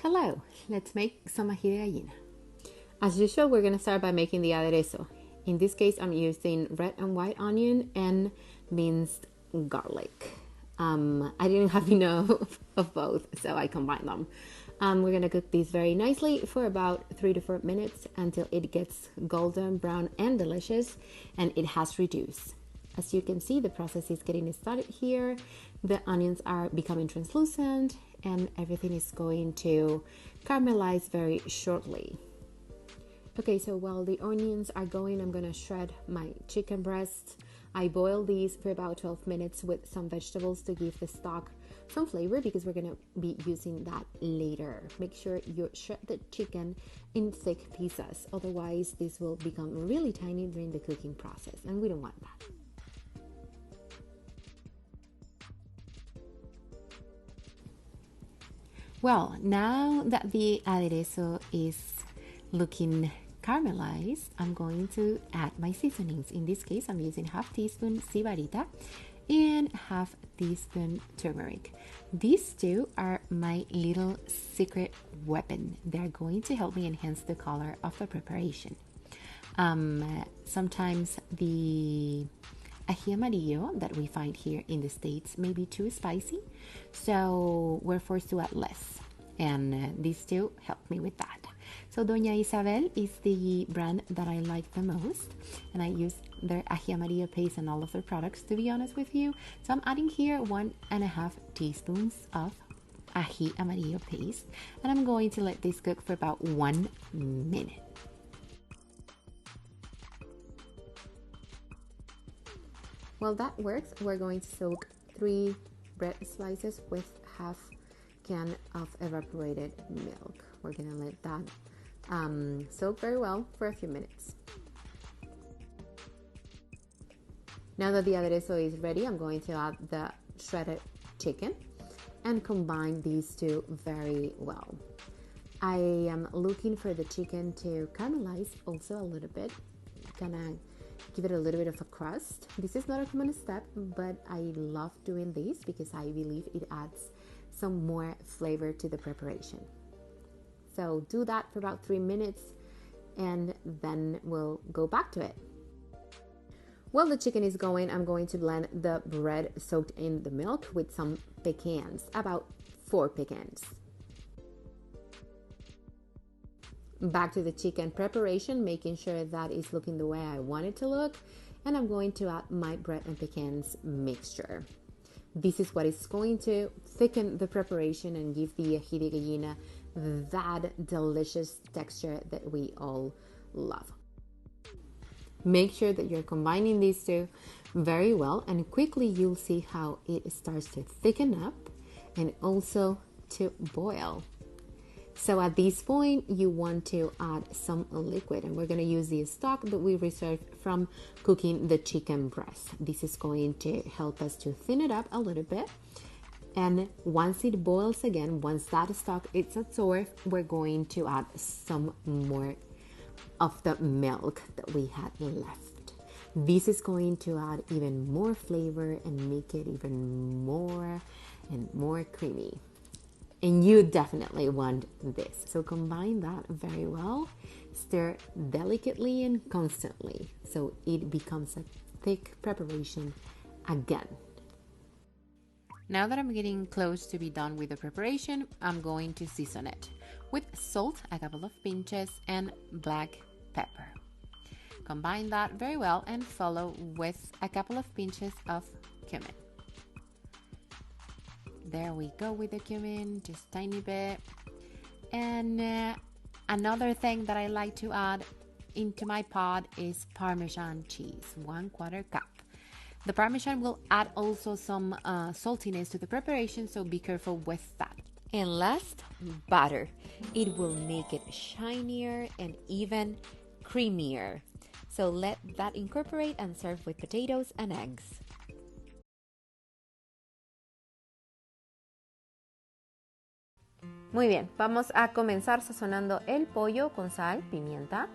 Hello, let's make some ají de gallina. As usual, we're going to start by making the aderezo. In this case, I'm using red and white onion and minced garlic. I didn't have enough of both, so I combined them. We're going to cook these very nicely for about 3 to 4 minutes until it gets golden brown and delicious and it has reduced. As you can see, the process is getting started here. The onions are becoming translucent and everything is going to caramelize very shortly. Okay, so while the onions are going, I'm gonna shred my chicken breasts. I boil these for about 12 minutes with some vegetables to give the stock some flavor because we're gonna be using that later. Make sure you shred the chicken in thick pieces, otherwise this will become really tiny during the cooking process and we don't want that. Well, now that the aderezo is looking caramelized, I'm going to add my seasonings. In this case, I'm using half teaspoon sibarita and half teaspoon turmeric. These two are my little secret weapon. They're going to help me enhance the color of the preparation. Sometimes the ají amarillo that we find here in the States may be too spicy, so we're forced to add less, and these two help me with that. So Doña Isabel is the brand that I like the most, and I use their ají amarillo paste and all of their products, to be honest with you. So I'm adding here 1.5 teaspoons of ají amarillo paste, and I'm going to let this cook for about 1 minute. While that works, we're going to soak 3 bread slices with half can of evaporated milk. We're gonna let that soak very well for a few minutes. Now that the aderezo is ready, I'm going to add the shredded chicken and combine these two very well. I am looking for the chicken to caramelize also a little bit, gonna give it a little bit of a crust. This is not a common step, but I love doing this because I believe it adds some more flavor to the preparation. So do that for about 3 minutes and then we'll go back to it. While the chicken is going, I'm going to blend the bread soaked in the milk with some pecans, about 4 pecans. Back to the chicken preparation, making sure that it's looking the way I want it to look, and I'm going to add my bread and pecans mixture. This is what is going to thicken the preparation and give the ají de gallina that delicious texture that we all love. Make sure that you're combining these two very well, and quickly you'll see how it starts to thicken up and also to boil. So at this point, you want to add some liquid, and we're going to use the stock that we reserved from cooking the chicken breast. This is going to help us to thin it up a little bit. And once it boils again, once that stock is absorbed, we're going to add some more of the milk that we had left. This is going to add even more flavor and make it even more and more creamy. And you definitely want this. So combine that very well. Stir delicately and constantly so it becomes a thick preparation again. Now that I'm getting close to be done with the preparation, I'm going to season it with salt, a couple of pinches, and black pepper. Combine that very well and follow with a couple of pinches of cumin. There we go with the cumin, just tiny bit. And another thing that I like to add into my pot is Parmesan cheese, 1/4 cup. The Parmesan will add also some saltiness to the preparation, so be careful with that. And last, butter. It will make it shinier and even creamier. So let that incorporate and serve with potatoes and eggs. Muy bien, vamos a comenzar sazonando el pollo con sal, pimienta,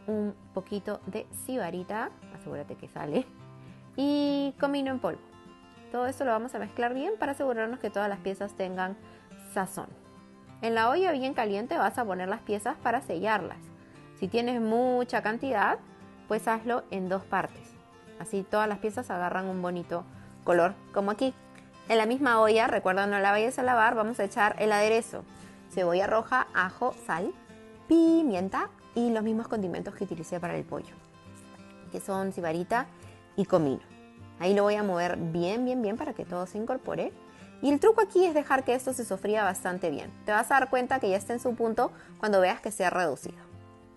un poquito de sibarita, asegúrate que sale, y comino en polvo. Todo esto lo vamos a mezclar bien para asegurarnos que todas las piezas tengan sazón. En la olla bien caliente vas a poner las piezas para sellarlas. Si tienes mucha cantidad, pues hazlo en 2 partes. Así todas las piezas agarran un bonito color, como aquí. En la misma olla, recuerda no la vayas a lavar, vamos a echar el aderezo. Cebolla roja, ajo, sal, pimienta y los mismos condimentos que utilicé para el pollo, que son sibarita y comino. Ahí lo voy a mover bien para que todo se incorpore. Y el truco aquí es dejar que esto se sofría bastante bien. Te vas a dar cuenta que ya está en su punto cuando veas que se ha reducido.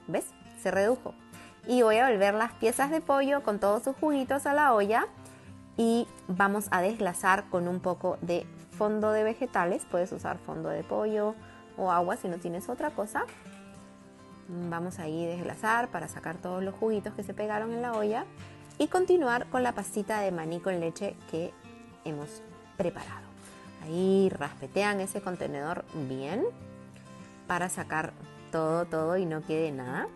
¿Ves? Se redujo. Y voy a volver las piezas de pollo con todos sus juguitos a la olla y vamos a desglasar con un poco de fondo de vegetales. Puedes usar fondo de pollo o agua si no tienes otra cosa. Vamos ahí a desglasar para sacar todos los juguitos que se pegaron en la olla y continuar con la pastita de maní con leche que hemos preparado. Ahí raspetean ese contenedor bien para sacar todo y no quede nada.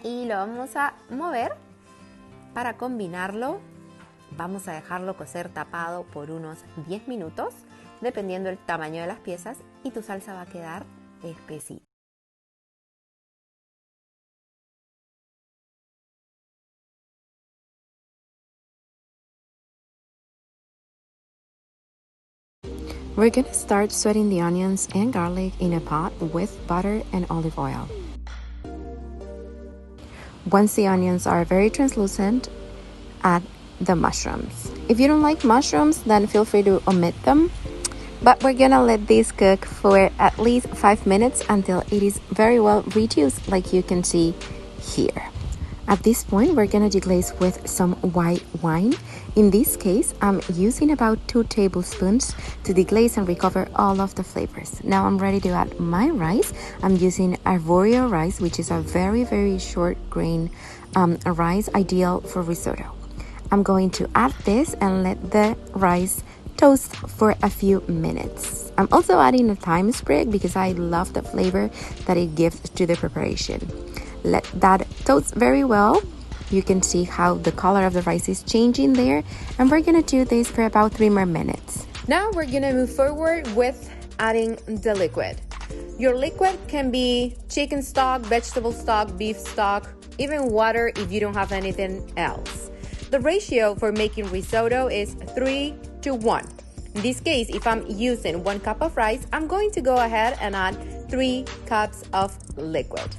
Y lo vamos a mover para combinarlo. Vamos a dejarlo cocer tapado por unos 10 minutos, dependiendo del tamaño de las piezas, y tu salsa va a quedar espesita. We're gonna start sweating the onions and garlic in a pot with butter and olive oil. Once the onions are very translucent, add the mushrooms. If you don't like mushrooms, then feel free to omit them. But we're gonna let this cook for at least 5 minutes until it is very well reduced, like you can see here. At this point, we're gonna deglaze with some white wine. In this case, I'm using about 2 tablespoons to deglaze and recover all of the flavors. Now I'm ready to add my rice. I'm using arborio rice, which is a very short grain rice, ideal for risotto. I'm going to add this and let the rice toast for a few minutes. I'm also adding a thyme sprig because I love the flavor that it gives to the preparation. Let that toast very well. You can see how the color of the rice is changing there, and we're gonna do this for about 3 more minutes. Now we're gonna move forward with adding the liquid. Your liquid can be chicken stock, vegetable stock, beef stock, even water if you don't have anything else. The ratio for making risotto is 3-to-1. In this case, if I'm using 1 cup of rice, I'm going to go ahead and add 3 cups of liquid.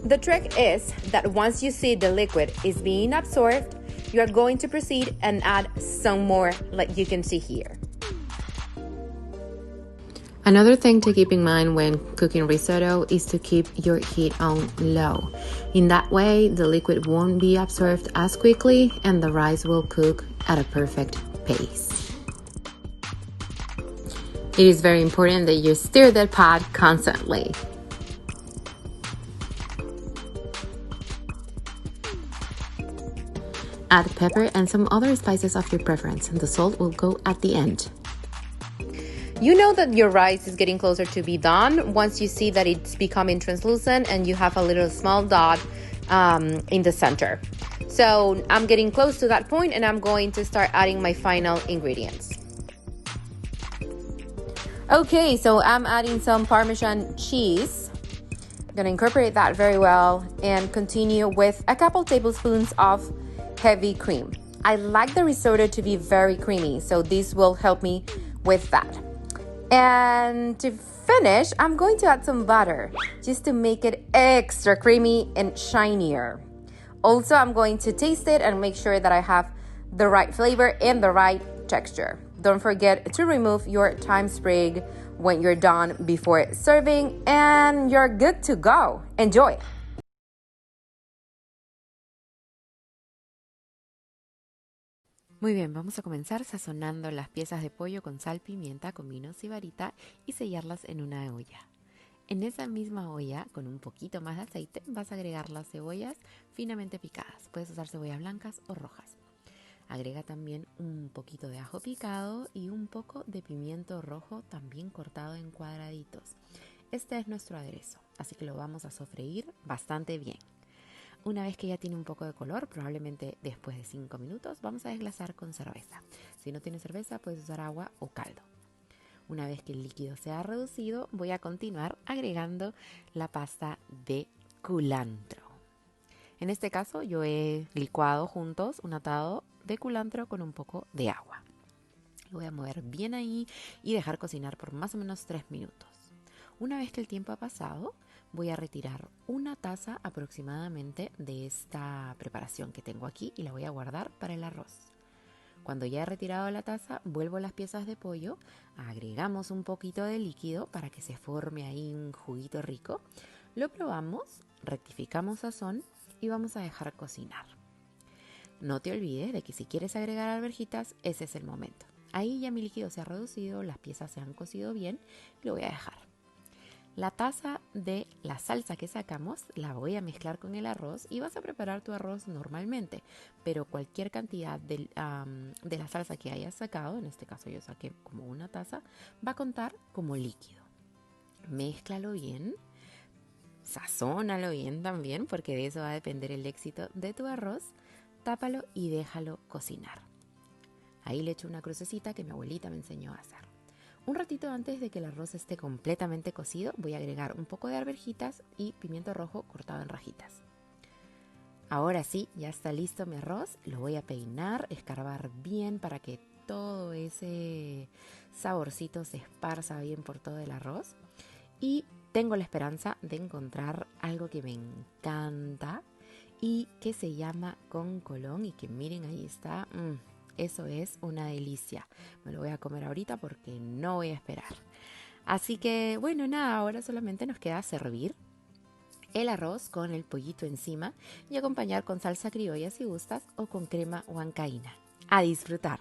The trick is that once you see the liquid is being absorbed, you are going to proceed and add some more, like you can see here. Another thing to keep in mind when cooking risotto is to keep your heat on low. In that way, the liquid won't be absorbed as quickly and the rice will cook at a perfect pace. It is very important that you stir the pot constantly. Add pepper and some other spices of your preference. The salt will go at the end. You know that your rice is getting closer to be done once you see that it's becoming translucent and you have a little small dot in the center. So I'm getting close to that point and I'm going to start adding my final ingredients. Okay, so I'm adding some Parmesan cheese. I'm gonna incorporate that very well and continue with a couple tablespoons of heavy cream. I like the risotto to be very creamy, so this will help me with that. And to finish, I'm going to add some butter just to make it extra creamy and shinier. Also, I'm going to taste it and make sure that I have the right flavor and the right texture. Don't forget to remove your thyme sprig when you're done before serving, and you're good to go. Enjoy! Muy bien, vamos a comenzar sazonando las piezas de pollo con sal, pimienta, comino, sibarita y sellarlas en una olla. En esa misma olla, con un poquito más de aceite, vas a agregar las cebollas finamente picadas. Puedes usar cebollas blancas o rojas. Agrega también un poquito de ajo picado y un poco de pimiento rojo también cortado en cuadraditos. Este es nuestro aderezo, así que lo vamos a sofreír bastante bien. Una vez que ya tiene un poco de color, probablemente después de 5 minutos, vamos a desglasar con cerveza. Si no tienes cerveza, puedes usar agua o caldo. Una vez que el líquido sea reducido, voy a continuar agregando la pasta de culantro. En este caso yo he licuado juntos un atado de culantro con un poco de agua. Lo voy a mover bien ahí y dejar cocinar por más o menos 3 minutos. Una vez que el tiempo ha pasado, voy a retirar una taza aproximadamente de esta preparación que tengo aquí y la voy a guardar para el arroz. Cuando ya he retirado la taza, vuelvo las piezas de pollo, agregamos un poquito de líquido para que se forme ahí un juguito rico. Lo probamos, rectificamos sazón y vamos a dejar cocinar. No te olvides de que si quieres agregar alverjitas, ese es el momento. Ahí ya mi líquido se ha reducido, las piezas se han cocido bien y lo voy a dejar. La taza de la salsa que sacamos la voy a mezclar con el arroz y vas a preparar tu arroz normalmente, pero cualquier cantidad de la salsa que hayas sacado, en este caso yo saqué como una taza, va a contar como líquido. Mézclalo bien, sazónalo bien también, porque de eso va a depender el éxito de tu arroz. Tápalo y déjalo cocinar. Ahí le echo una crucecita que mi abuelita me enseñó a hacer. Un ratito antes de que el arroz esté completamente cocido, voy a agregar un poco de alverjitas y pimiento rojo cortado en rajitas. Ahora sí, ya está listo mi arroz. Lo voy a peinar, escarbar bien para que todo ese saborcito se esparza bien por todo el arroz. Y tengo la esperanza de encontrar algo que me encanta y que se llama concolón y que miren ahí está. Eso es una delicia. Me lo voy a comer ahorita porque no voy a esperar. Así que bueno, nada, ahora solamente nos queda servir el arroz con el pollito encima y acompañar con salsa criolla si gustas o con crema huancaína. ¡A disfrutar!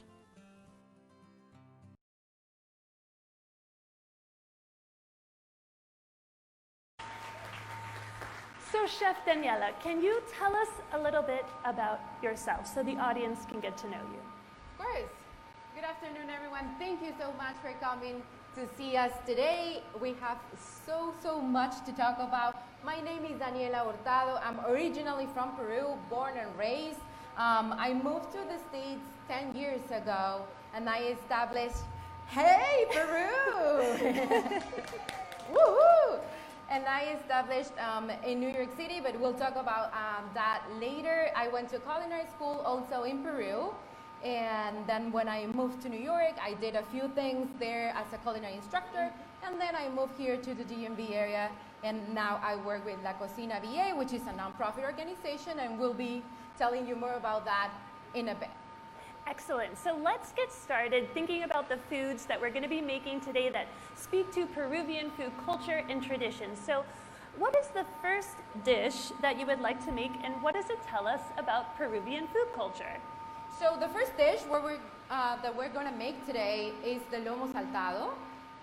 So Chef Daniela, can you tell us a little bit about yourself so the audience can get to know you? Of course. Good afternoon, everyone. Thank you so much for coming to see us today. We have so much to talk about. My name is Daniela Hurtado. I'm originally from Peru, born and raised. I moved to the States 10 years ago, and I established, hey, Peru! Woohoo! And I established in New York City, but we'll talk about that later. I went to culinary school also in Peru. And then when I moved to New York, I did a few things there as a culinary instructor. And then I moved here to the DMV area. And now I work with La Cocina VA, which is a nonprofit organization. And we'll be telling you more about that in a bit. Excellent. So let's get started thinking about the foods that we're going to be making today that speak to Peruvian food culture and traditions. So what is the first dish that you would like to make, and what does it tell us about Peruvian food culture? So the first dish that we're going to make today is the lomo saltado.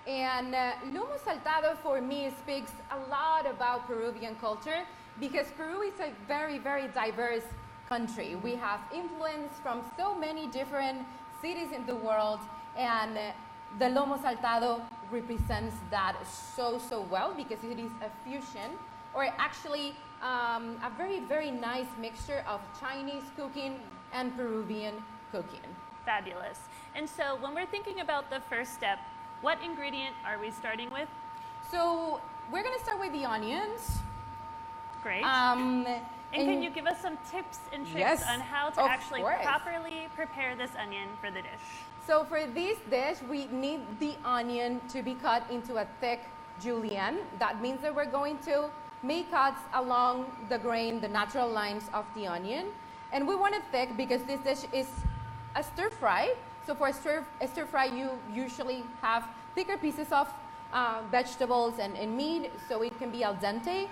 And lomo saltado for me speaks a lot about Peruvian culture because Peru is a very diverse country. We have influence from so many different cities in the world, and the lomo saltado represents that so well because it is a fusion, or actually a very nice mixture of Chinese cooking and Peruvian cooking. Fabulous. And so when we're thinking about the first step, what ingredient are we starting with? So we're going to start with the onions. Great. And can you give us some tips and tricks on how to actually properly prepare this onion for the dish? So for this dish, we need the onion to be cut into a thick julienne. That means that we're going to make cuts along the grain, the natural lines of the onion. And we want it thick because this dish is a stir fry. So for a stir fry, you usually have thicker pieces of vegetables and meat, so it can be al dente.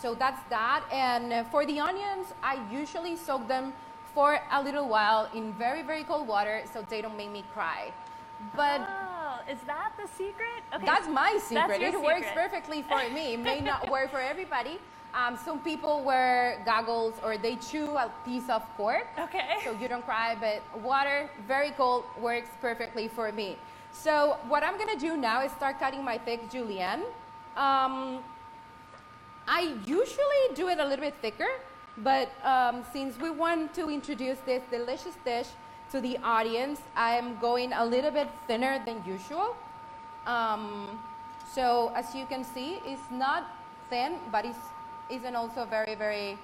So that's that. And for the onions, I usually soak them for a little while in very cold water so they don't make me cry. But is that the secret? Okay. That's my secret. It works perfectly for me. It may not work for everybody. Some people wear goggles or they chew a piece of pork. Okay. So you don't cry, but water, very cold, works perfectly for me. So what I'm gonna do now is start cutting my thick julienne. I usually do it a little bit thicker, but since we want to introduce this delicious dish to the audience, I'm going a little bit thinner than usual. So as you can see, it's not thin, but it isn't also very, very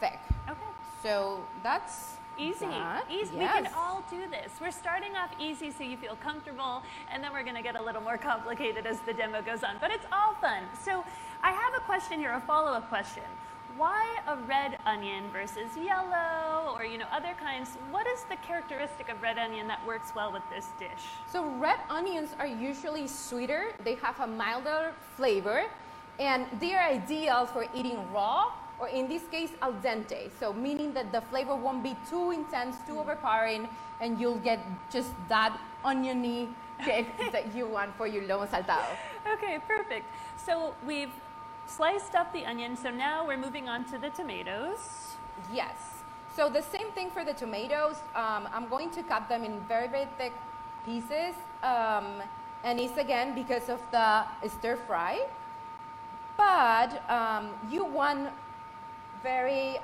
thick. Okay. So that's easy. Yes. We can all do this. We're starting off easy so you feel comfortable, and then we're going to get a little more complicated as the demo goes on. But it's all fun. So I have a question here, a follow-up question. Why a red onion versus yellow or other kinds? What is the characteristic of red onion that works well with this dish? So red onions are usually sweeter. They have a milder flavor, and they are ideal for eating raw, or in this case, al dente. So meaning that the flavor won't be too intense, too overpowering, and you'll get just that oniony kick that you want for your lomo saltado. Okay, perfect. So we've sliced up the onion, so now we're moving on to the tomatoes. Yes. So the same thing for the tomatoes. I'm going to cut them in very, very thick pieces. And it's again because of the stir fry. But you want very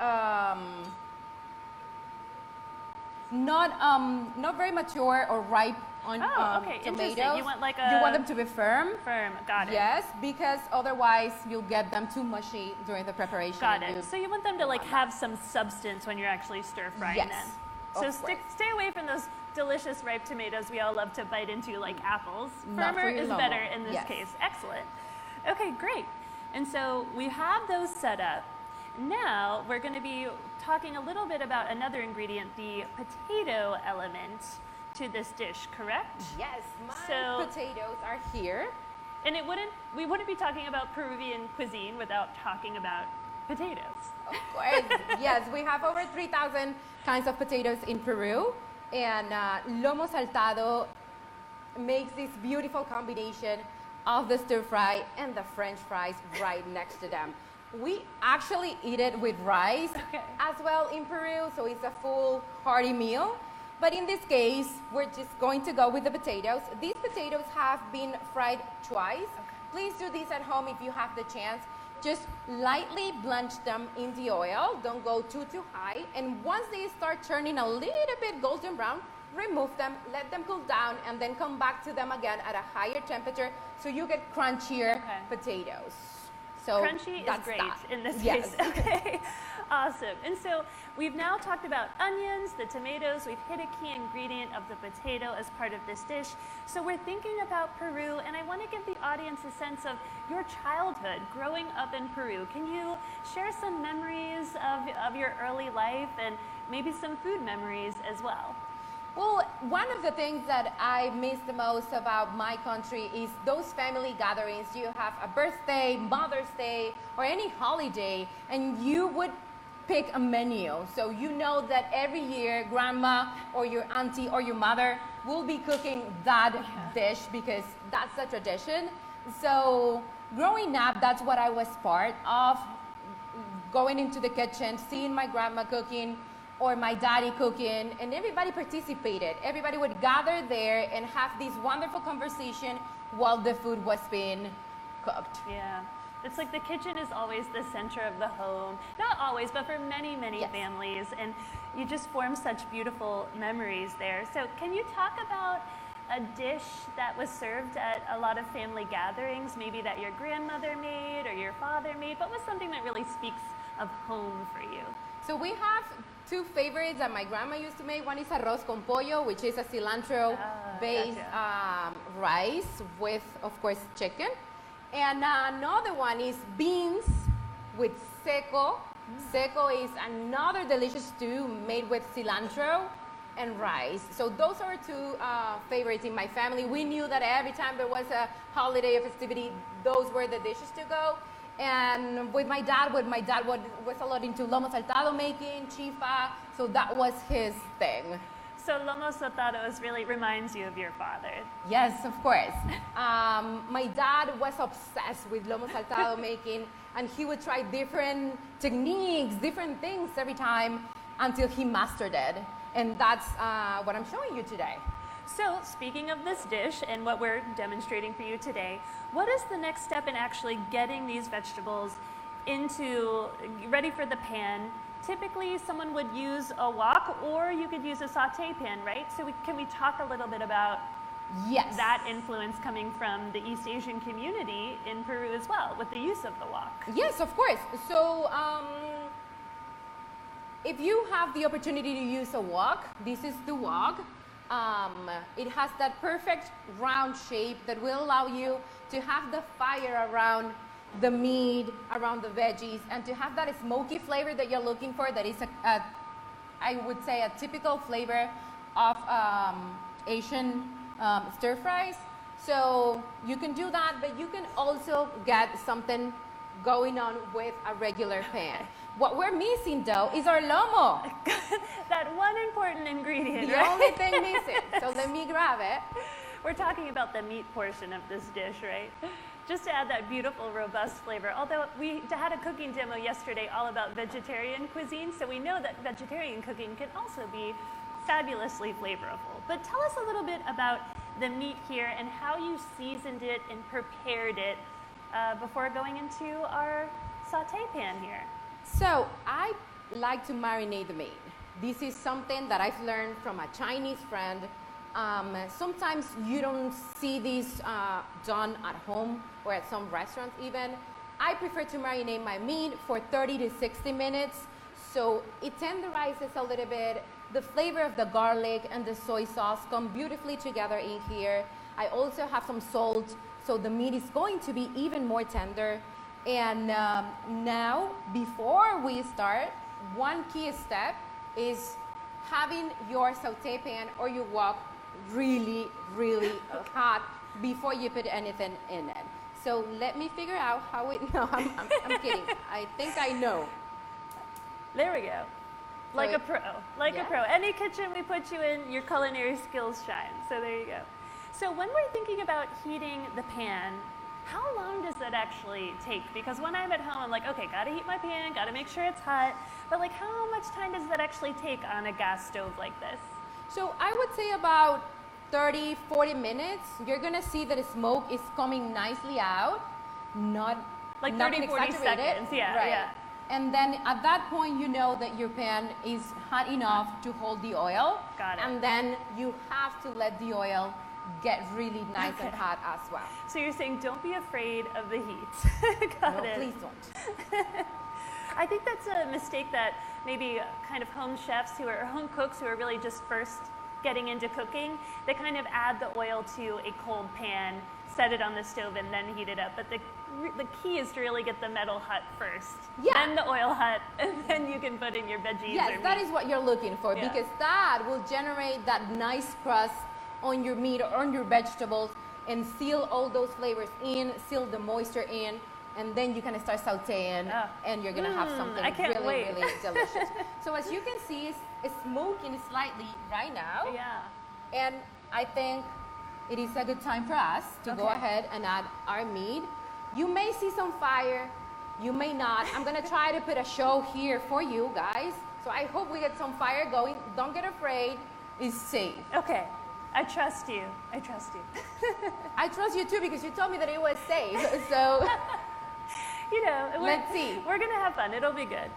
not very mature or ripe on okay, tomatoes. You want you want them to be firm. Firm, got it. Yes, because otherwise you'll get them too mushy during the preparation. Got it. So you want them to have some substance when you're actually stir frying yes, them. So stay away from those delicious ripe tomatoes we all love to bite into like apples. Firmer is lomo. better in this case. Excellent. Okay, great. And so we have those set up. Now we're going to be talking a little bit about another ingredient, the potato element to this dish, correct? Yes, my potatoes are here. And we wouldn't be talking about Peruvian cuisine without talking about potatoes. Of course, yes, we have over 3,000 kinds of potatoes in Peru, and lomo saltado makes this beautiful combination of the stir fry and the French fries right next to them. We actually eat it with rice as well in Peru, so it's a full hearty meal. But in this case, we're just going to go with the potatoes. These potatoes have been fried twice. Please do this at home if you have the chance. Just lightly blanch them in the oil. Don't go too high. And once they start turning a little bit golden brown, remove them, let them cool down, and then come back to them again at a higher temperature so you get crunchier potatoes. So crunchy is great in this case. Okay, awesome. And so we've now talked about onions, the tomatoes. We've hit a key ingredient of the potato as part of this dish. So we're thinking about Peru, and I want to give the audience a sense of your childhood growing up in Peru. Can you share some memories of your early life and maybe some food memories as well? Well, one of the things that I miss the most about my country is those family gatherings. You have a birthday, Mother's Day, or any holiday, and you would pick a menu. So you know that every year grandma or your auntie or your mother will be cooking that dish because that's the tradition. So growing up, that's what I was part of, going into the kitchen, seeing my grandma cooking, or my daddy cooking, and everybody participated. Everybody would gather there and have this wonderful conversation while the food was being cooked. Yeah, it's like the kitchen is always the center of the home. Not always, but for many, many families, and you just form such beautiful memories there. So can you talk about a dish that was served at a lot of family gatherings, maybe that your grandmother made or your father made? What was something that really speaks of home for you? So we have two favorites that my grandma used to make. One is Arroz con Pollo, which is a cilantro-based rice with, of course, chicken. And another one is beans with seco. Seco is another delicious stew made with cilantro and rice. So those are two favorites in my family. We knew that every time there was a holiday or festivity, those were the dishes to go. And with my dad was a lot into lomo saltado making, chifa, so that was his thing. So lomo saltado really reminds you of your father. Yes, of course. My dad was obsessed with lomo saltado making, and he would try different techniques, different things every time until he mastered it. And that's what I'm showing you today. So speaking of this dish and what we're demonstrating for you today, what is the next step in actually getting these vegetables ready for the pan? Typically someone would use a wok, or you could use a saute pan, right? So can we talk a little bit about Yes. that influence coming from the East Asian community in Peru as well, with the use of the wok. Yes, of course. So if you have the opportunity to use a wok, this is the wok. It has that perfect round shape that will allow you to have the fire around the meat, around the veggies, and to have that smoky flavor that you're looking for. That is I would say a typical flavor of Asian stir fries. So you can do that, but you can also get something going on with a regular pan. What we're missing though is our lomo. That one important ingredient, The right? only thing missing. So let me grab it. We're talking about the meat portion of this dish, right? Just to add that beautiful, robust flavor. Although we had a cooking demo yesterday all about vegetarian cuisine, so we know that vegetarian cooking can also be fabulously flavorful. But tell us a little bit about the meat here and how you seasoned it and prepared it before going into our saute pan here. So I like to marinate the meat. This is something that I've learned from a Chinese friend. Sometimes you don't see this done at home or at some restaurants even. I prefer to marinate my meat for 30 to 60 minutes so it tenderizes a little bit. The flavor of the garlic and the soy sauce come beautifully together in here. I also have some salt, so the meat is going to be even more tender. And now, before we start, one key step is having your saute pan or your wok really, really hot before you put anything in it. So let me figure out how it, no, I'm kidding. I think I know. There we go. Like a pro, like yeah. a pro. Any kitchen we put you in, your culinary skills shine. So there you go. So when we're thinking about heating the pan, how long does that actually take? Because when I'm at home, I'm like, okay, gotta heat my pan, gotta make sure it's hot. But like, how much time does that actually take on a gas stove like this? So I would say about 30, 40 minutes. You're gonna see that the smoke is coming nicely out, not like 30, nothing 40 exaggerated. seconds, yeah, right. yeah. And then at that point, you know that your pan is hot enough to hold the oil. Got it. And then you have to let the oil get really nice and hot as well. So you're saying don't be afraid of the heat. Got No, it. please don't. I think that's a mistake that maybe kind of home chefs who are home cooks who are really just first getting into cooking, they kind of add the oil to a cold pan, set it on the stove, and then heat it up. But the key is to really get the metal hot first, then the oil hot, and then you can put in your veggies. Yes, or that meat. is what you're looking for, Yeah. because that will generate that nice crust on your meat or on your vegetables and seal all those flavors in, seal the moisture in, and then you can start sauteing, and you're gonna have something I can't really, wait. really delicious. So as you can see, it's smoking slightly right now, Yeah. and I think it is a good time for us to go ahead and add our meat. You may see some fire, you may not. I'm gonna try to put a show here for you guys. So I hope we get some fire going. Don't get afraid, it's safe. Okay. I trust you. I trust you. I trust you too because you told me that it was safe. So You know, let's see. We're gonna have fun. It'll be good.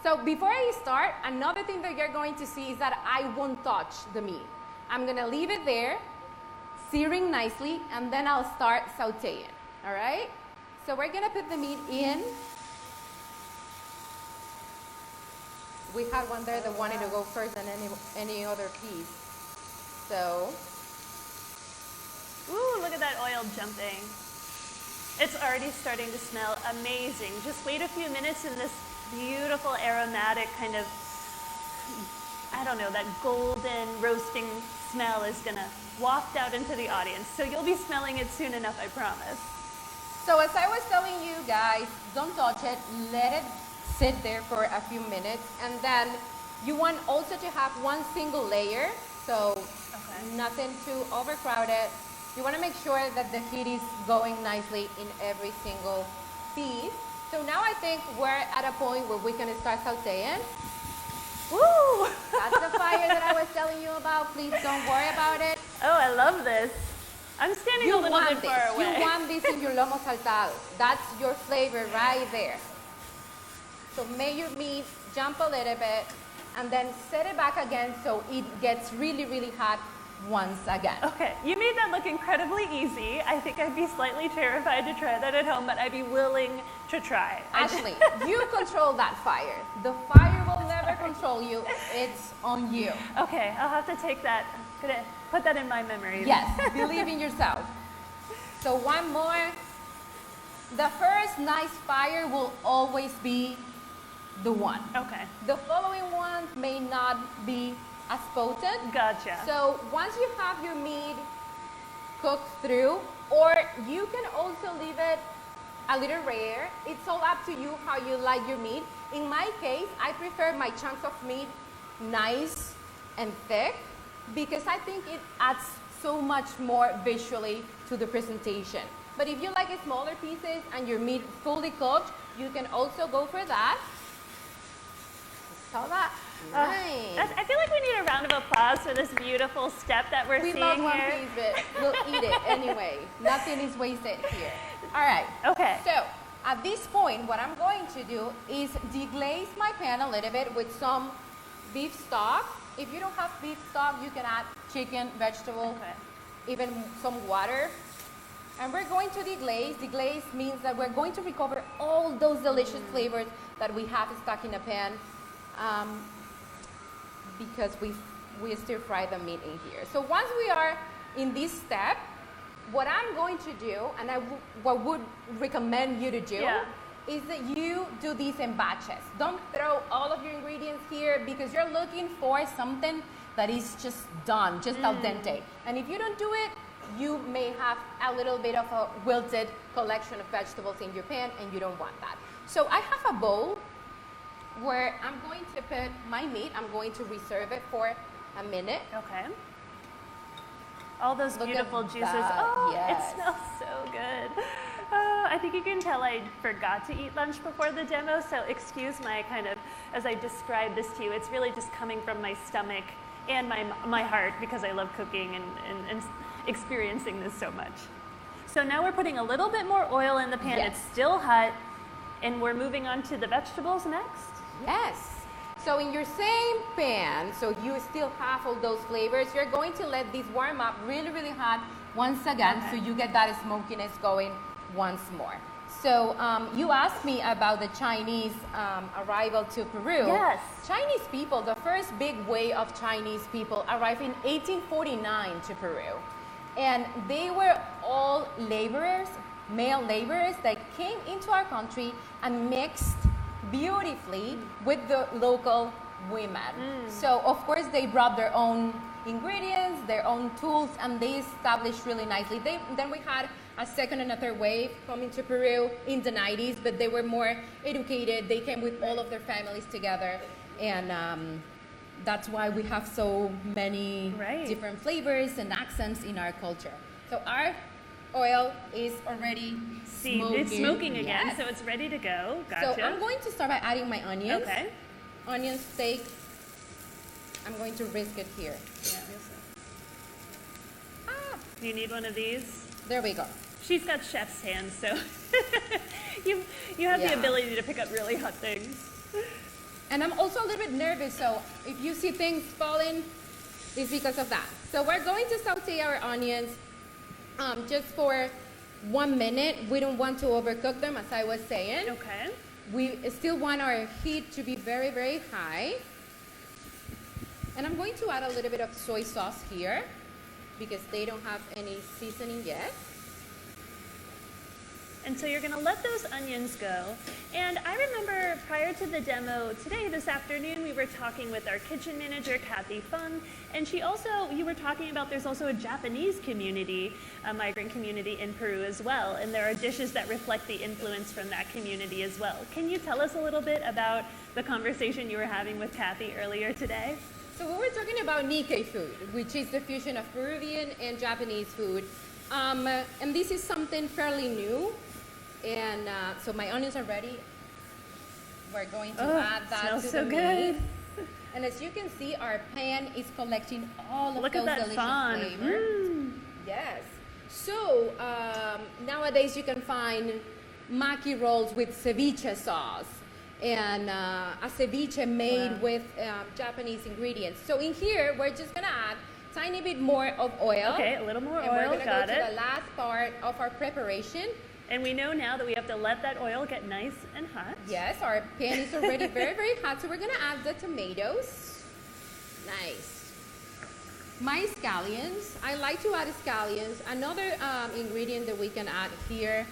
So before I start, another thing that you're going to see is that I won't touch the meat. I'm gonna leave it there, searing nicely, and then I'll start sauteing, all right? So we're gonna put the meat in. We had one there that wanted to go first than any other piece. So, Ooh, look at that oil jumping. It's already starting to smell amazing. Just wait a few minutes and this beautiful aromatic kind of, I don't know, that golden roasting smell is gonna waft out into the audience. So you'll be smelling it soon enough, I promise. so as I was telling you guys, don't touch it, let it sit there for a few minutes, and then you want also to have one single layer, so nothing too overcrowded. You want to make sure that the heat is going nicely in every single piece. So now I think we're at a point where we can start sauteing. Woo! That's the fire that I was telling you about. Please don't worry about it. Oh, I love this. I'm standing a little bit far away. You want this in your lomo saltado. That's your flavor right there. So make your meat jump a little bit and then set it back again so it gets really, really hot once again. Okay, you made that look incredibly easy. I think I'd be slightly terrified to try that at home, but I'd be willing to try. Ashley, you control that fire. The fire will never control you. It's on you. Okay, I'll have to take that. I'm gonna put that in my memory. Yes, believe in yourself. So one more. The first nice fire will always be the one. Okay. The following ones may not be as potent. Gotcha. So once you have your meat cooked through, or you can also leave it a little rare. It's all up to you how you like your meat. In my case, I prefer my chunks of meat nice and thick because I think it adds so much more visually to the presentation. But if you like smaller pieces and your meat fully cooked, you can also go for that. Saw that? Nice. I feel like we need a round of applause for this beautiful step that we're We seeing love one here. piece, but we'll eat it anyway. Nothing is wasted here. All right. Okay. So at this point, what I'm going to do is deglaze my pan a little bit with some beef stock. If you don't have beef stock, you can add chicken, vegetable, even some water. And we're going to deglaze. Deglaze means that we're going to recover all those delicious flavors that we have stuck in a pan because we stir fry the meat in here. So once we are in this step, what I'm going to do, and what would recommend you to do, is that you do these in batches. Don't throw all of your ingredients here because you're looking for something that is just done, just al dente. And if you don't do it, you may have a little bit of a wilted collection of vegetables in your pan, and you don't want that. So I have a bowl where I'm going to put my meat. I'm going to reserve it for a minute. Okay. All those beautiful juices. That. Oh, Yes. it smells so good. I think you can tell I forgot to eat lunch before the demo, so excuse my kind of, as I describe this to you, it's really just coming from my stomach and my heart because I love cooking and experiencing this so much. So now we're putting a little bit more oil in the pan. Yes. It's still hot, and we're moving on to the vegetables next. Yes. So in your same pan, so you still have all those flavors, you're going to let these warm up really, really hot once again, so you get that smokiness going once more. So you asked me about the Chinese arrival to Peru. Yes. Chinese people, the first big wave of Chinese people arrived in 1849 to Peru. And they were all laborers, male laborers that came into our country and mixed beautifully with the local women. So of course they brought their own ingredients, their own tools, and they established really nicely. Then we had a second and a third wave coming to Peru in the 90s, but they were more educated. They came with all of their families together, and that's why we have so many different flavors and accents in our culture. So our oil is already smoking. It's smoking again, so it's ready to go. Gotcha. So I'm going to start by adding my onions. Okay. Onion steak. I'm going to risk it here. Yeah. Do you need one of these? There we go. She's got chef's hands, so you have the ability to pick up really hot things. And I'm also a little bit nervous, so if you see things falling, it's because of that. So we're going to saute our onions just for 1 minute. We don't want to overcook them, as I was saying. Okay. We still want our heat to be very, very high. And I'm going to add a little bit of soy sauce here because they don't have any seasoning yet. And so you're going to let those onions go. And I remember prior to the demo today, this afternoon, we were talking with our kitchen manager, Kathy Fung, and you were talking about there's also a Japanese community, a migrant community in Peru as well, and there are dishes that reflect the influence from that community as well. Can you tell us a little bit about the conversation you were having with Kathy earlier today? So we were talking about Nikkei food, which is the fusion of Peruvian and Japanese food. And this is something fairly new. And so my onions are ready. We're going to add that to the meat. And as you can see, our pan is collecting all of those delicious flavors. Yes. So nowadays you can find maki rolls with ceviche sauce and a ceviche made with Japanese ingredients. So in here, we're just gonna add tiny bit more of oil. Okay, a little more and oil, we're gonna got go it. to the last part of our preparation. And we know now that we have to let that oil get nice and hot. Yes, our pan is already very, very hot, so we're gonna add the tomatoes. Nice. My scallions, I like to add scallions. Another ingredient that we can add here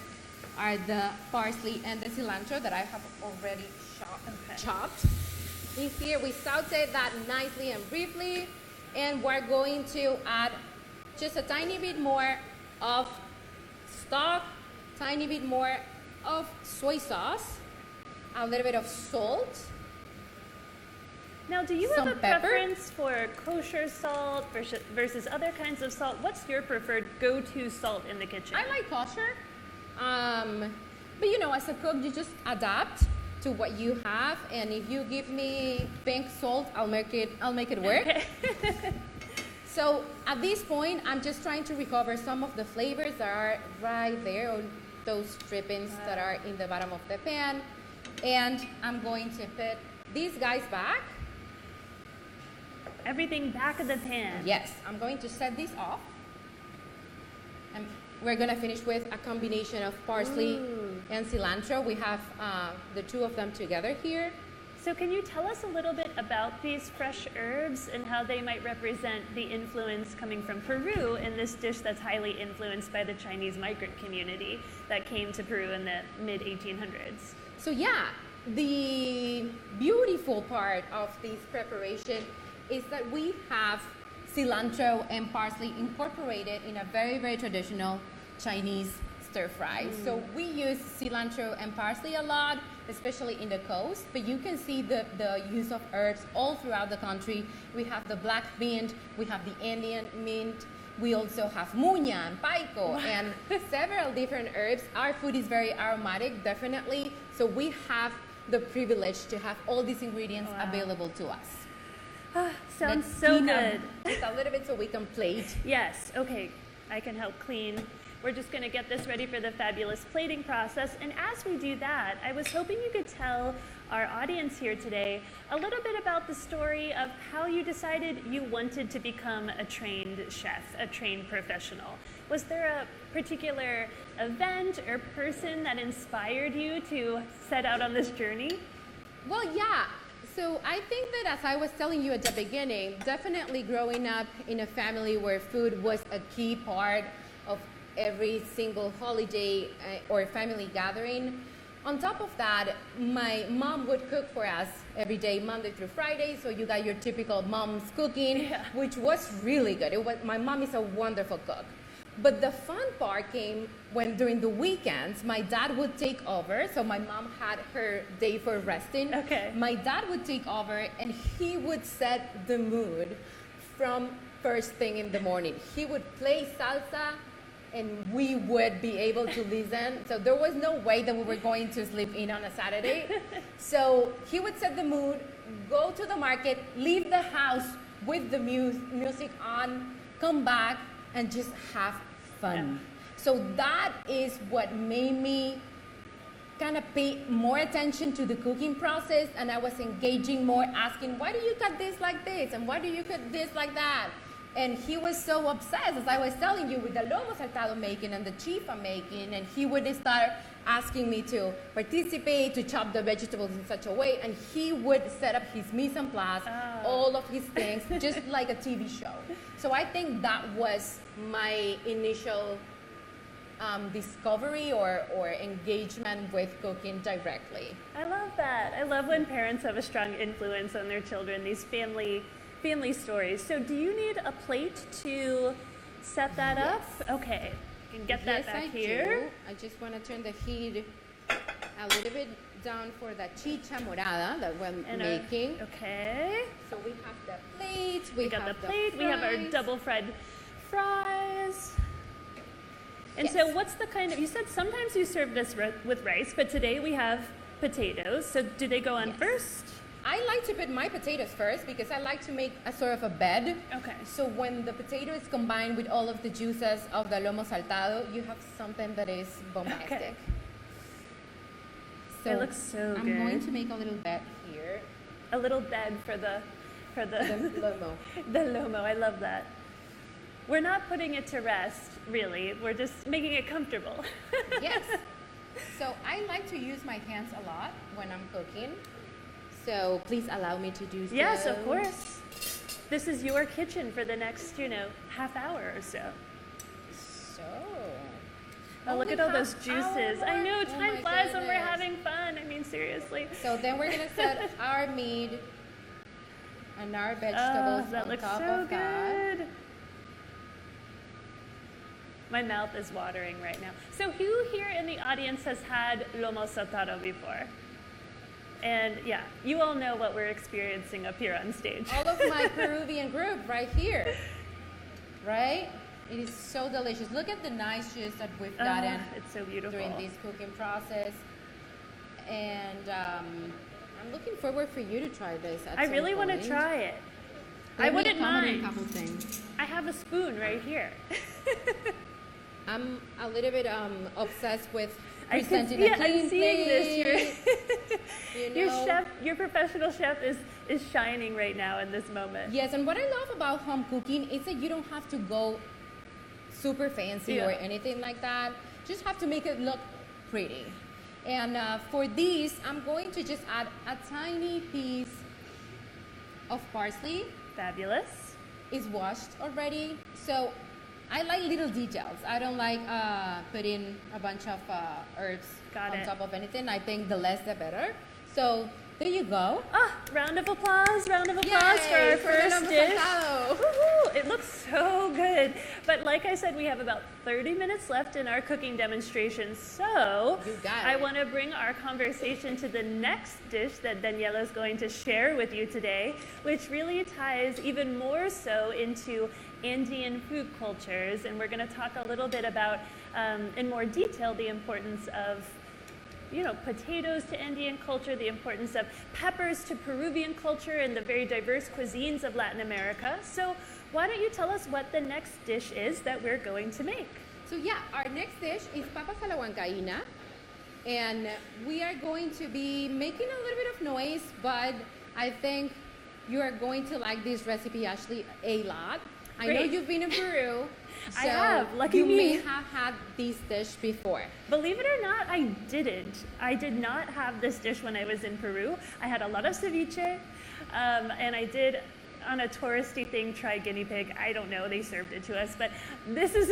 are the parsley and the cilantro that I have already chopped. In here, we saute that nicely and briefly, and we're going to add just a tiny bit more of stock, tiny bit more of soy sauce, a little bit of salt. Now, do you have a pepper. preference for kosher salt versus other kinds of salt? What's your preferred go-to salt in the kitchen? I like kosher, but you know, as a cook, you just adapt to what you have, and if you give me pink salt, I'll make it work. Okay. So at this point, I'm just trying to recover some of the flavors that are right there, or those drippings that are in the bottom of the pan, and I'm going to put these guys back. Everything back of the pan. Yes, I'm going to set this off. And we're gonna finish with a combination of parsley and cilantro. We have the two of them together here. So can you tell us a little bit about these fresh herbs and how they might represent the influence coming from Peru in this dish that's highly influenced by the Chinese migrant community that came to Peru in the mid-1800s? So yeah, the beautiful part of this preparation is that we have cilantro and parsley incorporated in a very, very traditional Chinese stir fry. So we use cilantro and parsley a lot, especially in the coast, but you can see the use of herbs all throughout the country. We have the black mint, we have the Indian mint, we also have muña and paiko and several different herbs. Our food is very aromatic, definitely, so we have the privilege to have all these ingredients available to us. Sounds Let's so clean up good. just a little bit so we can plate. Yes, okay, I can help clean. We're just gonna get this ready for the fabulous plating process. And as we do that, I was hoping you could tell our audience here today a little bit about the story of how you decided you wanted to become a trained chef, a trained professional. Was there a particular event or person that inspired you to set out on this journey? Well, yeah. So I think that, as I was telling you at the beginning, definitely growing up in a family where food was a key part of every single holiday or family gathering. On top of that, my mom would cook for us every day, Monday through Friday. So you got your typical mom's cooking, which was really good. My mom is a wonderful cook. But the fun part came when during the weekends, my dad would take over. So my mom had her day for resting. Okay. My dad would take over and he would set the mood from first thing in the morning. He would play salsa and we would be able to listen. So there was no way that we were going to sleep in on a Saturday. So he would set the mood, go to the market, leave the house with the music on, come back, and just have fun. Yeah. So that is what made me kind of pay more attention to the cooking process, and I was engaging more, asking, why do you cut this like this? And why do you cut this like that? And he was so obsessed, as I was telling you, with the lomo saltado making and the chifa making, and he would start asking me to participate, to chop the vegetables in such a way, and he would set up his mise en place, all of his things, just like a TV show. So I think that was my initial discovery or engagement with cooking directly. I love that. I love when parents have a strong influence on their children, these family stories. So do you need a plate to set that up? Okay, you can get that back here. I just want to turn the heat a little bit down for the chicha morada that we're making. Okay. So we have the plate. We got the plate. We have our double fried fries. And so what's the kind of, you said sometimes you serve this with rice, but today we have potatoes. So do they go on first? I like to put my potatoes first because I like to make a sort of a bed. Okay. So when the potato is combined with all of the juices of the lomo saltado, you have something that is bombastic. Okay. So it looks so good. I'm going to make a little bed here. A little bed for the lomo. The lomo, I love that. we're not putting it to rest, really. We're just making it comfortable. Yes. So I like to use my hands a lot when I'm cooking. So please allow me to do so. Yes, of course. This is your kitchen for the next, half hour or so. So. Oh, look at all those juices. I know, time flies when we're goodness. having fun. I mean, seriously. So then we're gonna set our meat and our vegetables that on looks top so of that. good. My mouth is watering right now. So who here in the audience has had lomo saltado before? And yeah, you all know what we're experiencing up here on stage. All of my Peruvian group right here, right? It is so delicious. Look at the nice juice that we've gotten It's so beautiful. during this cooking process. And I'm looking forward for you to try this at I some really want to point. try it. Let I me wouldn't comment mind. a couple things. I have a spoon right here. I'm a little bit obsessed with I can, presenting a I'm clean seeing plate. this. You know? Your professional chef is shining right now in this moment. Yes, and what I love about home cooking is that you don't have to go super fancy or anything like that. Just have to make it look pretty. And for these, I'm going to just add a tiny piece of parsley. Fabulous. It's washed already. So I like little details. I don't like putting a bunch of herbs on top of anything. I think the less the better. So there you go. Round of applause for our first dish. Woo-hoo, it looks so good. But like I said, we have about 30 minutes left in our cooking demonstration. So I want to bring our conversation to the next dish that Daniela is going to share with you today, which really ties even more so into Andean food cultures. And we're going to talk a little bit about, in more detail, the importance of potatoes to Andean culture, the importance of peppers to Peruvian culture, and the very diverse cuisines of Latin America. So why don't you tell us what the next dish is that we're going to make? So yeah, our next dish is papas a la huancaína. And we are going to be making a little bit of noise, but I think you are going to like this recipe, Ashley, a lot. I know you've been in Peru. So I have. Lucky you me. may have had this dish before. Believe it or not, I didn't. I did not have this dish when I was in Peru. I had a lot of ceviche, and I did, on a touristy thing, try guinea pig. I don't know, they served it to us, but this is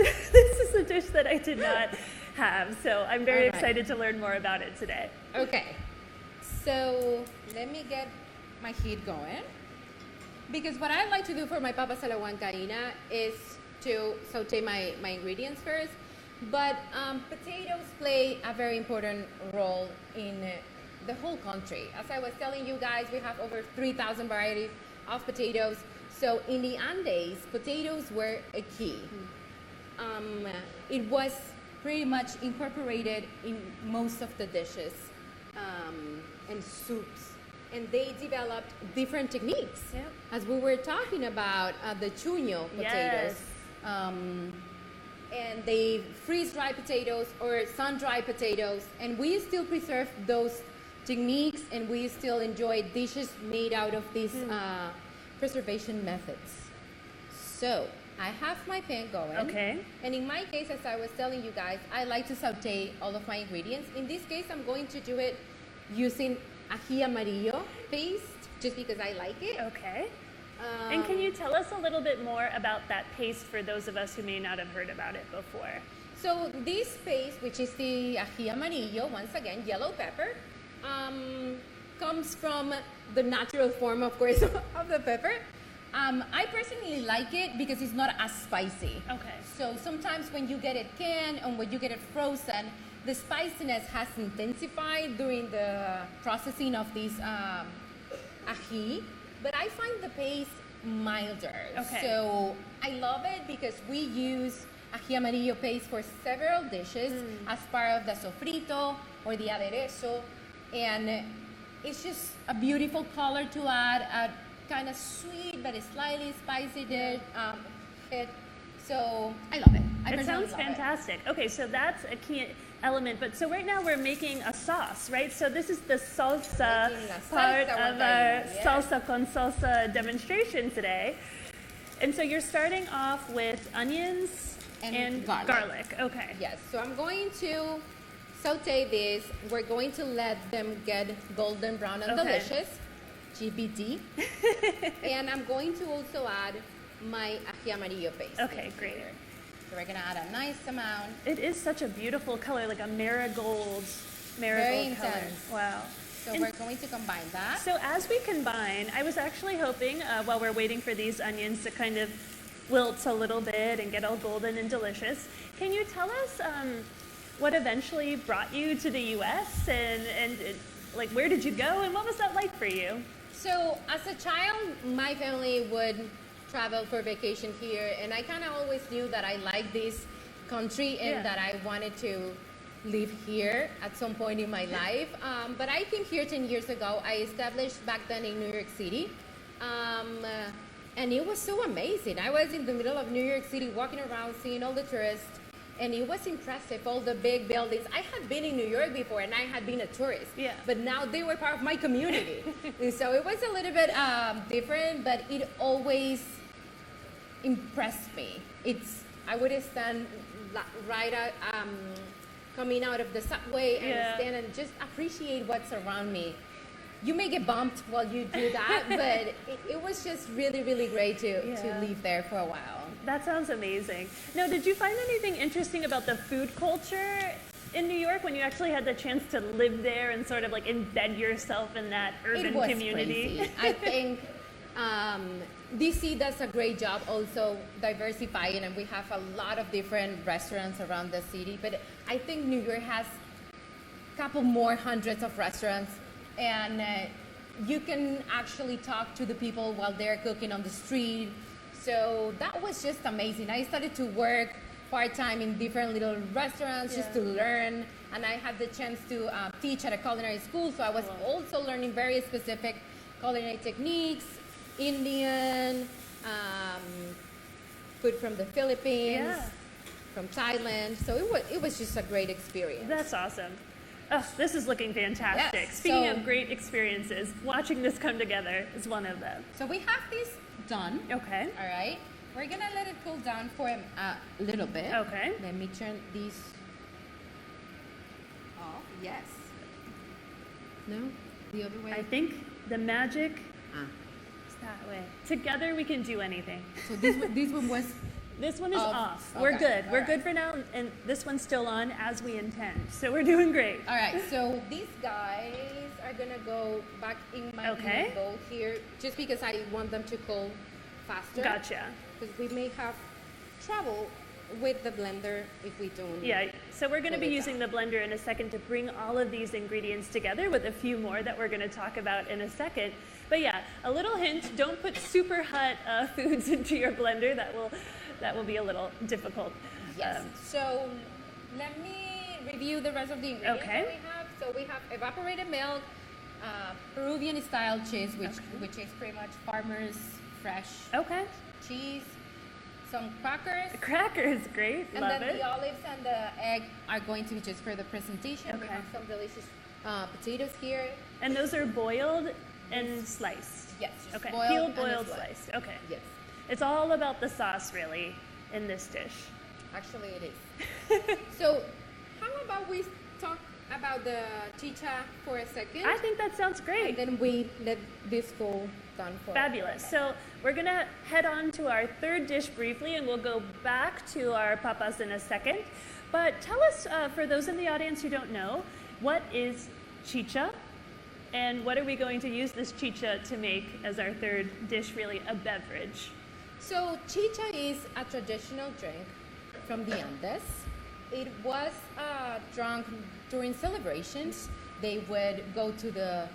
a dish that I did not have. So I'm very excited to learn more about it today. Okay, so let me get my heat going. Because what I like to do for my papas a la huancaína is to saute my ingredients first, but potatoes play a very important role in the whole country. As I was telling you guys, we have over 3,000 varieties of potatoes. So in the Andes, potatoes were a key. It was pretty much incorporated in most of the dishes and soups. And they developed different techniques. Yep. As we were talking about the chuño potatoes. And they freeze-dry potatoes or sun-dry potatoes. And we still preserve those techniques, and we still enjoy dishes made out of these preservation methods. So I have my pan going. Okay. And in my case, as I was telling you guys, I like to saute all of my ingredients. In this case, I'm going to do it using ají amarillo paste, just because I like it. Okay. And can you tell us a little bit more about that paste for those of us who may not have heard about it before? So this paste, which is the ají amarillo, once again, yellow pepper, comes from the natural form, of course, of the pepper. I personally like it because it's not as spicy. Okay. So sometimes when you get it canned and when you get it frozen, the spiciness has intensified during the processing of this ají, but I find the paste milder. Okay. So I love it because we use ají amarillo paste for several dishes as part of the sofrito or the aderezo, and it's just a beautiful color to add, a kind of sweet but slightly spicy dish. So I love it. It sounds fantastic. Okay, so that's a key element. But so right now we're making a sauce, right? So this is the salsa part of our salsa con salsa demonstration today. And so you're starting off with onions and garlic. Okay. Yes, so I'm going to saute this. We're going to let them get golden brown and delicious. GBD. And I'm going to also add my ají amarillo paste. Okay, great. So we're gonna add a nice amount. It is such a beautiful color, like a marigold Very color. intense. Wow. So we're going to combine that. So as we combine, I was actually hoping while we're waiting for these onions to kind of wilt a little bit and get all golden and delicious, can you tell us what eventually brought you to the U.S. and like where did you go and what was that like for you? So as a child, my family would travel for vacation here, and I kind of always knew that I liked this country and that I wanted to live here at some point in my life. But I came here 10 years ago. I established back then in New York City. And it was so amazing. I was in the middle of New York City walking around, seeing all the tourists, and it was impressive, all the big buildings. I had been in New York before, and I had been a tourist, but now they were part of my community. And so it was a little bit different, but it always impressed me. I would stand right out, coming out of the subway and stand and just appreciate what's around me. You may get bumped while you do that, but it was just really, really great to live there for a while. That sounds amazing. Now, did you find anything interesting about the food culture in New York when you actually had the chance to live there and sort of like embed yourself in that urban community? Crazy. I think DC does a great job also diversifying, and we have a lot of different restaurants around the city, but I think New York has a couple more hundreds of restaurants, and you can actually talk to the people while they're cooking on the street. So that was just amazing. I started to work part-time in different little restaurants just to learn, and I had the chance to teach at a culinary school, so I was also learning very specific culinary techniques, Indian, food from the Philippines, from Thailand. So it was just a great experience. That's awesome. Oh, this is looking fantastic. Yes, Speaking of great experiences, watching this come together is one of them. So we have this done. Okay. All right. We're gonna let it cool down for a little bit. Okay. Let me turn these off. Yes. No? The other way? I think the magic is that way. Together we can do anything. So this one was... This one is off. Okay. We're good. All We're right. good for now, and this one's still on as we intend. So we're doing great. All right, so these guys are gonna go back in my bowl here, just because I want them to cool faster. Gotcha. Because we may have trouble with the blender if we don't. Yeah, so we're gonna be using the blender in a second to bring all of these ingredients together with a few more that we're gonna talk about in a second. But yeah, a little hint, don't put super hot foods into your blender. That will be a little difficult. Yes. So let me review the rest of the ingredients that we have. So we have evaporated milk, Peruvian style cheese, which is pretty much farmers fresh cheese, some crackers. Crackers, great. And love then it. the olives and the egg are going to be just for the presentation. We have some delicious potatoes here. And those are boiled and sliced. Yes. Okay. Boiled, Peeled, boiled, sliced. Okay. Yes. It's all about the sauce, really, in this dish. Actually, it is. So, how about we talk about the chicha for a second? I think that sounds great. And then we let this go done for Fabulous. So we're going to head on to our third dish briefly, and we'll go back to our papas in a second. But tell us, for those in the audience who don't know, what is chicha? And what are we going to use this chicha to make as our third dish, really, a beverage? So chicha is a traditional drink from the Andes. It was drunk during celebrations. They would go to the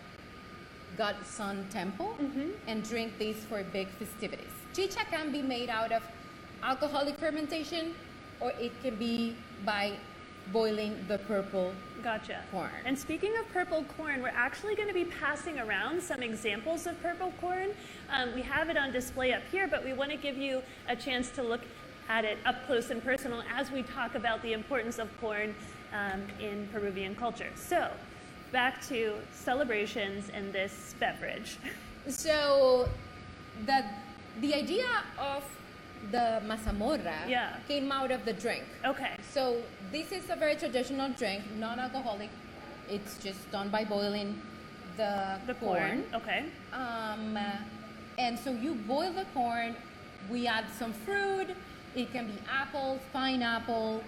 Godson temple and drink this for big festivities. Chicha can be made out of alcoholic fermentation, or it can be by boiling the purple corn. And speaking of purple corn, we're actually going to be passing around some examples of purple corn. We have it on display up here, but we want to give you a chance to look at it up close and personal as we talk about the importance of corn in Peruvian culture. So, back to celebrations and this beverage. So, the idea of the mazamorra came out of the drink. Okay. So this is a very traditional drink, non-alcoholic. It's just done by boiling the corn. Okay. And so you boil the corn. We add some fruit. It can be apples, pineapple,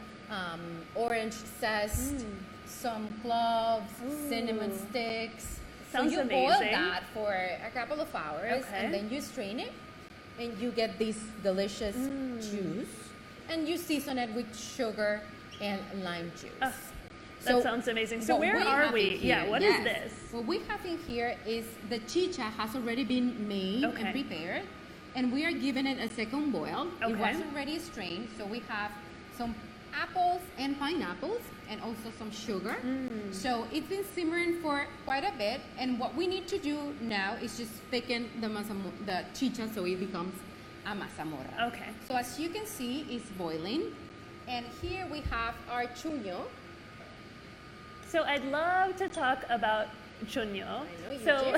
orange zest, some cloves, cinnamon sticks. Sounds so you amazing. boil that for a couple of hours, and then you strain it, and you get this delicious juice, and you season it with sugar and lime juice. That sounds amazing. So where are we? What is this? What we have in here is the chicha has already been made and prepared, and we are giving it a second boil. It was already strained, so we have some apples and pineapples and also some sugar. So it's been simmering for quite a bit, and what we need to do now is just thicken the chicha so it becomes a mazamorra. Okay. So as you can see, it's boiling, and here we have our chuño. So I'd love to talk about chuño. So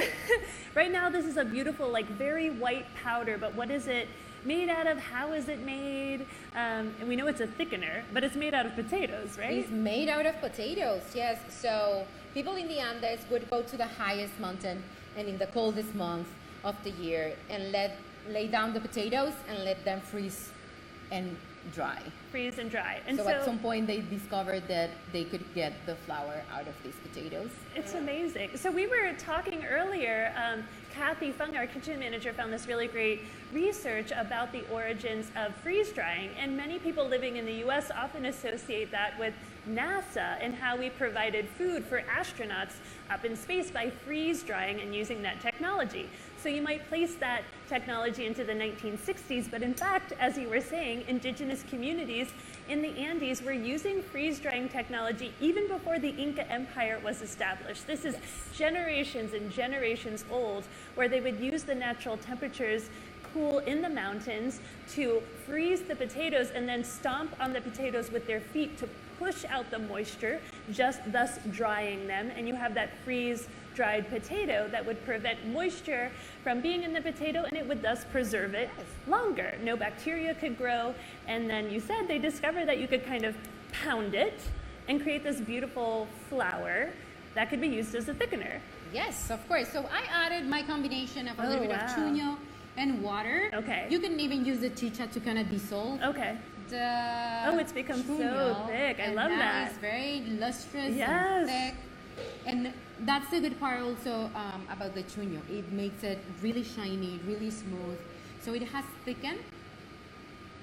right now this is a beautiful, like very white powder, but what is it made out of? How is it made? And we know it's a thickener, but it's made out of potatoes, right? It's made out of potatoes, yes. So people in the Andes would go to the highest mountain and in the coldest month of the year and lay down the potatoes and let them freeze and dry. Freeze and dry. And so at some point they discovered that they could get the flour out of these potatoes. It's amazing. So we were talking earlier, Kathy Fung, our kitchen manager, found this really great research about the origins of freeze drying, and many people living in the US often associate that with NASA and how we provided food for astronauts up in space by freeze drying and using that technology. So you might place that technology into the 1960s, but in fact, as you were saying, indigenous communities in the Andes were using freeze drying technology even before the Inca Empire was established. This is generations and generations old, where they would use the natural temperatures cool in the mountains to freeze the potatoes and then stomp on the potatoes with their feet to push out the moisture, just thus drying them, and you have that freeze dried potato that would prevent moisture from being in the potato, and it would thus preserve it longer. No bacteria could grow, and then you said they discovered that you could kind of pound it and create this beautiful flour that could be used as a thickener. Yes, of course. So I added my combination of a little bit of chuño and water. Okay. You can even use the chicha to kind of dissolve. Okay. It's become so thick. I love that. It's very lustrous and thick. And that's the good part also about the chuño. It makes it really shiny, really smooth. So it has thickened.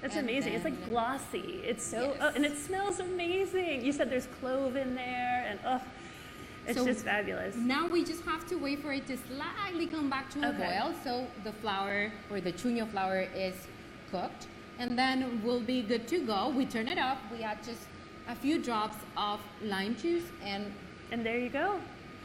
That's amazing. It's like glossy. It's so, and it smells amazing. You said there's clove in there, and it's just fabulous. Now we just have to wait for it to slightly come back to a boil, so the flour or the chuño flour is cooked, and then we'll be good to go. We turn it up. We add just a few drops of lime juice, and there you go.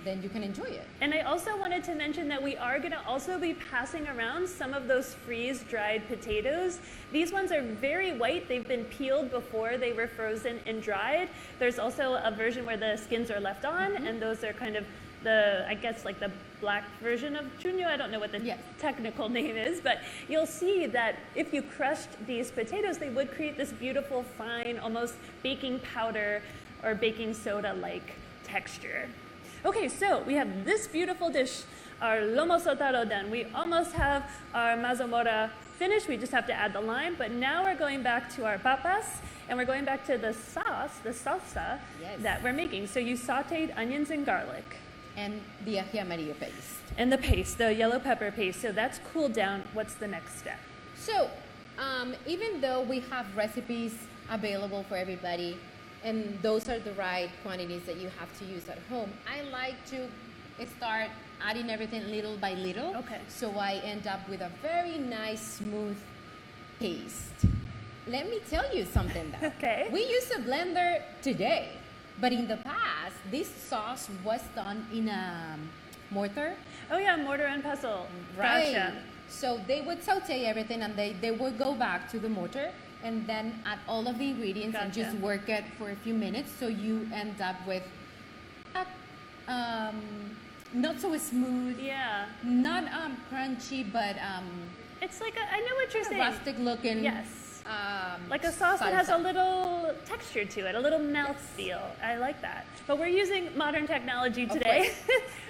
Then you can enjoy it. And I also wanted to mention that we are going to also be passing around some of those freeze-dried potatoes. These ones are very white. They've been peeled before they were frozen and dried. There's also a version where the skins are left on, and those are kind of I guess like the black version of chuño. I don't know what the technical name is, but you'll see that if you crushed these potatoes, they would create this beautiful, fine, almost baking powder or baking soda-like texture. Okay, so we have this beautiful dish, our lomo saltado done. We almost have our mazamorra finished. We just have to add the lime, but now we're going back to our papas, and we're going back to the sauce, the salsa that we're making. So you sauteed onions and garlic. And the ají amarillo paste. And the paste, the yellow pepper paste. So that's cooled down. What's the next step? So even though we have recipes available for everybody, and those are the right quantities that you have to use at home, I like to start adding everything little by little. Okay. So I end up with a very nice, smooth paste. Let me tell you something though. Okay. We use a blender today, but in the past, this sauce was done in a mortar. Oh yeah, mortar and pestle. Right. Gotcha. So they would saute everything, and they would go back to the mortar and then add all of the ingredients and just work it for a few minutes, so you end up with a not so smooth, not crunchy, but It's like I know what you're saying. Rustic looking. Yes. Like a sauce that has a salsa. little texture to it, a little mouth feel. I like that. But we're using modern technology today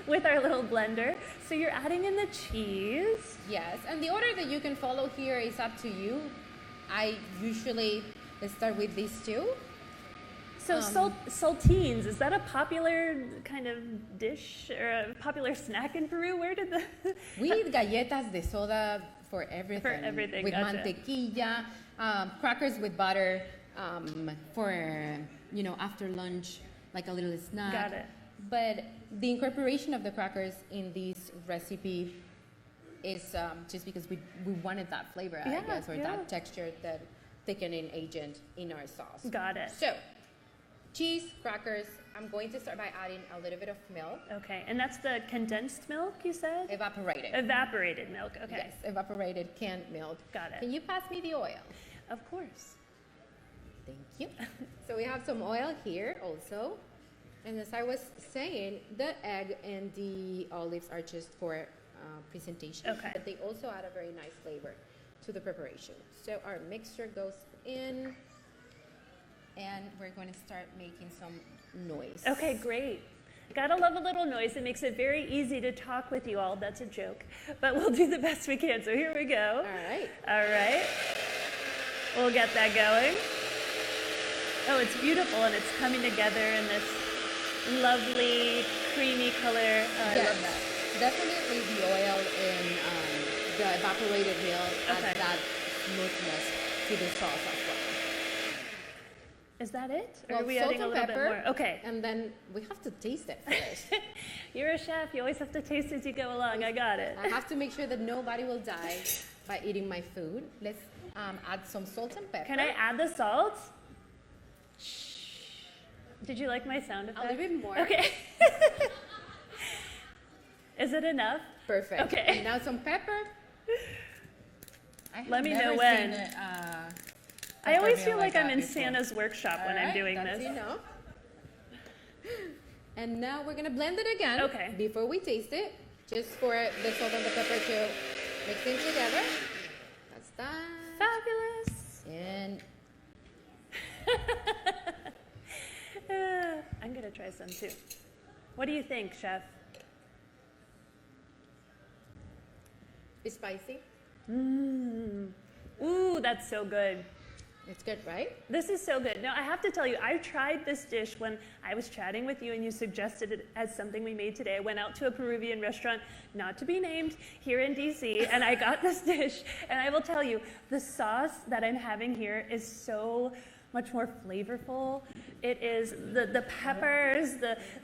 with our little blender. So you're adding in the cheese. Yes, and the order that you can follow here is up to you. I usually start with these two. So saltines, is that a popular kind of dish or a popular snack in Peru? Where did the... We eat galletas de soda for everything. For everything, With gotcha. mantequilla, crackers with butter for, after lunch, like a little snack. Got it. But the incorporation of the crackers in this recipe is just because we wanted that flavor, I guess, or that texture, that thickening agent in our sauce. Got it. So, cheese, crackers. I'm going to start by adding a little bit of milk. Okay, and that's the condensed milk, you said? Evaporated. Evaporated milk, okay. Yes, evaporated canned milk. Got it. Can you pass me the oil? Of course. Thank you. So we have some oil here also. And as I was saying, the egg and the olives are just for presentation. Okay. But they also add a very nice flavor to the preparation. So our mixture goes in. And we're going to start making some noise. Okay, great. Gotta love a little noise. It makes it very easy to talk with you all. That's a joke. But we'll do the best we can. So here we go. All right. All right. We'll get that going. Oh, it's beautiful, and it's coming together in this lovely creamy color. I love that. Definitely the oil and the evaporated milk adds that smoothness to the sauce as well. Is that it? Or Well, are we salt adding a and little pepper, bit more? Okay. And then we have to taste it first. You're a chef. You always have to taste as you go along. I got it. I have to make sure that nobody will die by eating my food. Let's add some salt and pepper. Can I add the salt? Did you like my sound effect? A little bit more. Okay. Is it enough? Perfect. Okay. And now some pepper. Let me know when. I always feel like I'm in before. Santa's workshop when I'm doing that's this. enough. And now we're gonna blend it again. Okay. Before we taste it, just for the salt and the pepper to mix in together. That's that. Fabulous. And I'm gonna try some too. What do you think, chef? it's spicy. Ooh, that's so good. It's good, right? This is so good. Now, I have to tell you, I tried this dish when I was chatting with you and you suggested it as something we made today. I went out to a Peruvian restaurant, not to be named, here in DC, and I got this dish. And I will tell you, the sauce that I'm having here is so much more flavorful. It is the peppers,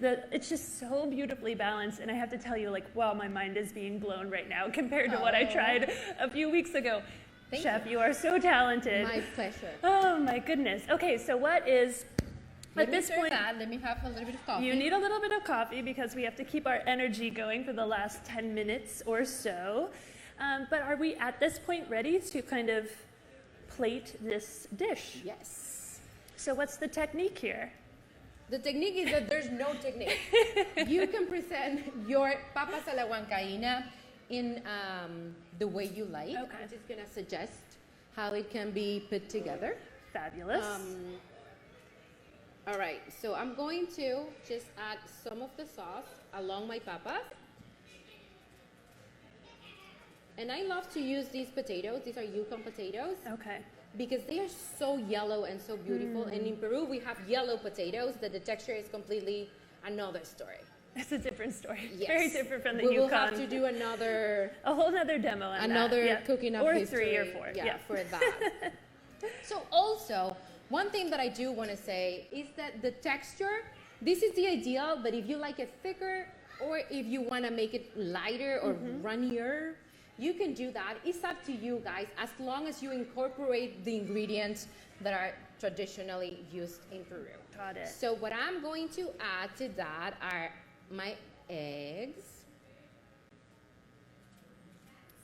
it's just so beautifully balanced. And I have to tell you, like, wow, my mind is being blown right now compared to what I tried a few weeks ago. Thank Chef, you. you are so talented. My pleasure. Oh my goodness. Okay, so what is, Let at me this serve point, that. Let me have a little bit of coffee. you need a little bit of coffee because we have to keep our energy going for the last 10 minutes or so. But are we at this point ready to kind of plate this dish? Yes. So what's the technique here? The technique is that there's no technique. You can present your papas a la huancaína in the way you like. Okay. I'm just gonna suggest how it can be put together. Fabulous. All right, so I'm going to just add some of the sauce along my papas. And I love to use these potatoes. These are Yukon potatoes. Okay. Because they are so yellow and so beautiful. And in Peru, we have yellow potatoes that the texture is completely another story. It's a different story. Yes. Very different from the We Yukon. will have to do a whole nother demo on another that. cooking up or history. 3 or 4. Yeah, for that. So also, one thing that I do want to say is that the texture, this is the ideal, but if you like it thicker or if you want to make it lighter or runnier, you can do that. It's up to you guys, as long as you incorporate the ingredients that are traditionally used in Peru. Got it. So what I'm going to add to that are my eggs.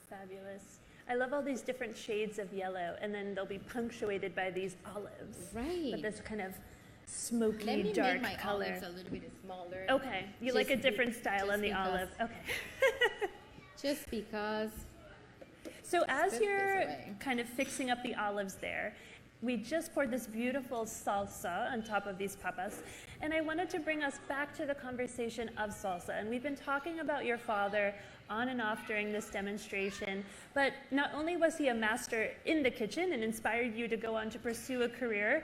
Fabulous. I love all these different shades of yellow, and then they'll be punctuated by these olives. Right. But this kind of smoky, Let me dark make my color. olives a little bit smaller. Okay, you like a Just different style just on the because. olive. Okay. Just because. So as you're kind of fixing up the olives there, we just poured this beautiful salsa on top of these papas, and I wanted to bring us back to the conversation of salsa. And we've been talking about your father on and off during this demonstration, but not only was he a master in the kitchen and inspired you to go on to pursue a career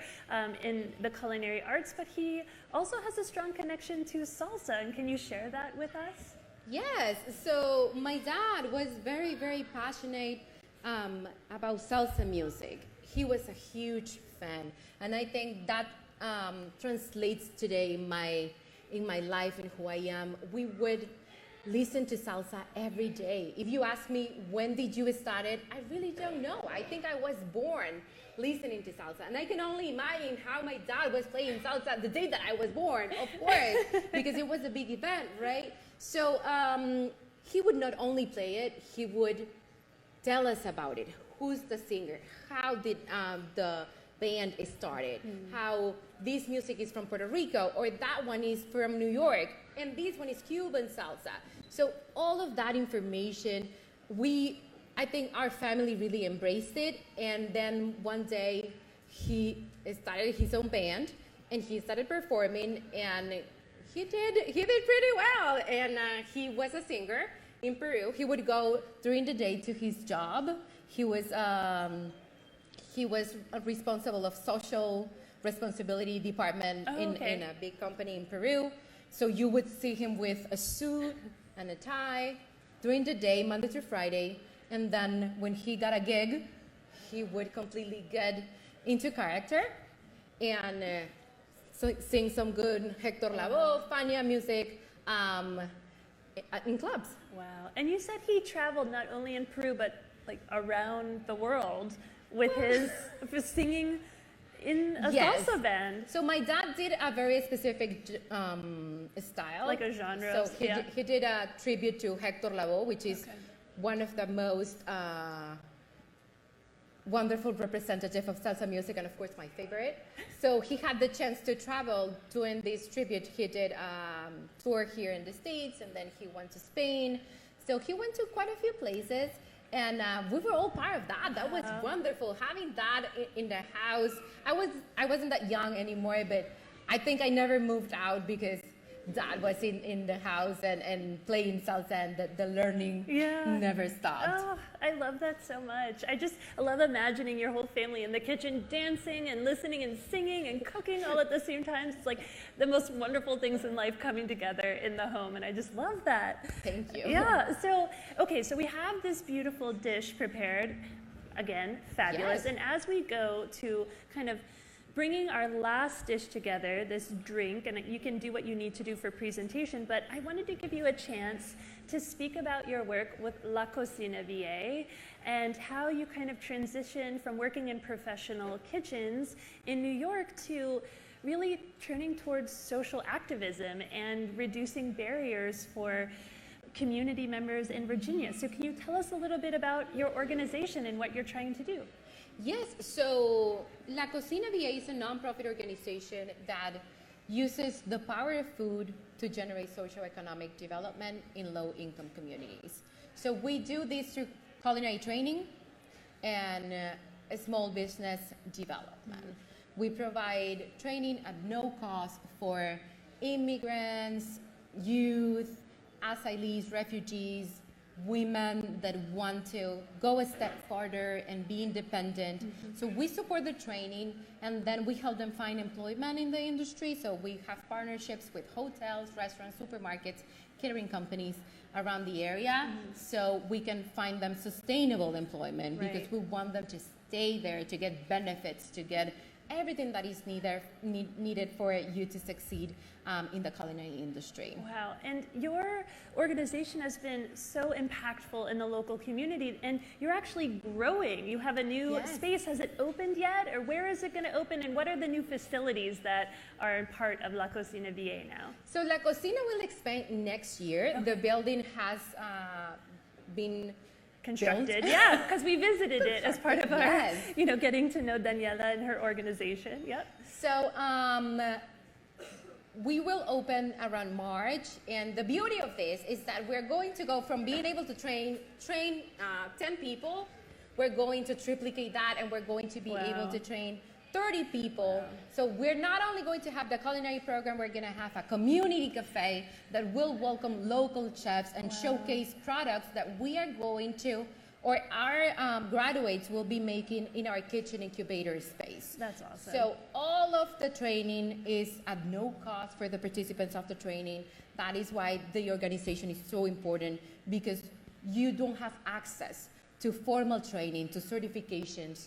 in the culinary arts, but he also has a strong connection to salsa. And can you share that with us? Yes, so my dad was very, very passionate about salsa music. He was a huge fan, and I think that translates today in my life and who I am. We would listen to salsa every day. If you ask me, when did you start it? I really don't know. I think I was born listening to salsa, and I can only imagine how my dad was playing salsa the day that I was born, of course, because it was a big event, right? So he would not only play it, he would tell us about it. Who's the singer? How did the band started? How this music is from Puerto Rico, or that one is from New York, and this one is Cuban salsa. So all of that information, I think our family really embraced it. And then one day he started his own band, and he started performing, and he did pretty well. And he was a singer in Peru. He would go during the day to his job. He was responsible of social responsibility department in a big company in Peru. So you would see him with a suit and a tie during the day, Monday through Friday. And then when he got a gig, he would completely get into character and sing some good Hector Lavoe, Fania music in clubs. Wow. And you said he traveled not only in Peru, but like around the world with his singing in a salsa band. So my dad did a very specific style. Like a genre. So he did a tribute to Hector Lavoe, which is one of the most wonderful representative of salsa music, and of course my favorite. So he had the chance to travel doing this tribute. He did a tour here in the States, and then he went to Spain. So he went to quite a few places. And we were all part of that. That was wonderful, having that in the house. I wasn't that young anymore, but I think I never moved out because Dad was in the house and playing salsa, and the learning never stopped. Oh, I love that so much. I love imagining your whole family in the kitchen dancing and listening and singing and cooking all at the same time. It's like the most wonderful things in life coming together in the home, and I just love that. Thank you. Yeah, so we have this beautiful dish prepared. Again, fabulous. Yes. And as we go to kind of bringing our last dish together, this drink, and you can do what you need to do for presentation, but I wanted to give you a chance to speak about your work with La Cocina VA and how you kind of transitioned from working in professional kitchens in New York to really turning towards social activism and reducing barriers for community members in Virginia. So can you tell us a little bit about your organization and what you're trying to do? Yes, so La Cocina VA is a nonprofit organization that uses the power of food to generate socioeconomic development in low-income communities. So we do this through culinary training and small business development. We provide training at no cost for immigrants, youth, asylees, refugees, women that want to go a step farther and be independent. So we support the training, and then we help them find employment in the industry. So we have partnerships with hotels, restaurants, supermarkets, catering companies around the area, so we can find them sustainable employment, because we want them to stay there, to get benefits, to get everything that is needed for you to succeed in the culinary industry. Wow, and your organization has been so impactful in the local community, and you're actually growing. You have a new space. Has it opened yet, or where is it going to open, and what are the new facilities that are part of La Cocina VA now? So La Cocina will expand next year. The building has been constructed, because we visited it as part of our, getting to know Daniela and her organization. Yep. So we will open around March, and the beauty of this is that we're going to go from being able to train 10 people, we're going to triplicate that, and we're going to be able to train 30 people. So we're not only going to have the culinary program, we're going to have a community cafe that will welcome local chefs and showcase products that we are going to, or our graduates will be making in our kitchen incubator space. That's awesome. So all of the training is at no cost for the participants of the training. That is why the organization is so important, because you don't have access to formal training, to certifications.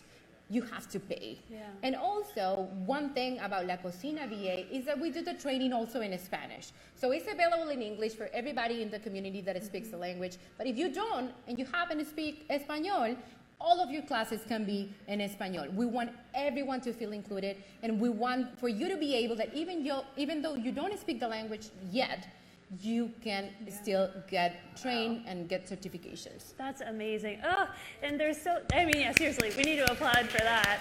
You have to pay. Yeah. And also, one thing about La Cocina VA is that we do the training also in Spanish. So it's available in English for everybody in the community that speaks the language. But if you don't, and you happen to speak Espanol, all of your classes can be in Espanol. We want everyone to feel included, and we want for you to be able that even though you don't speak the language yet, you can still get trained and get certifications. That's amazing. Oh, and there's so, I mean, yeah, seriously, we need to applaud for that.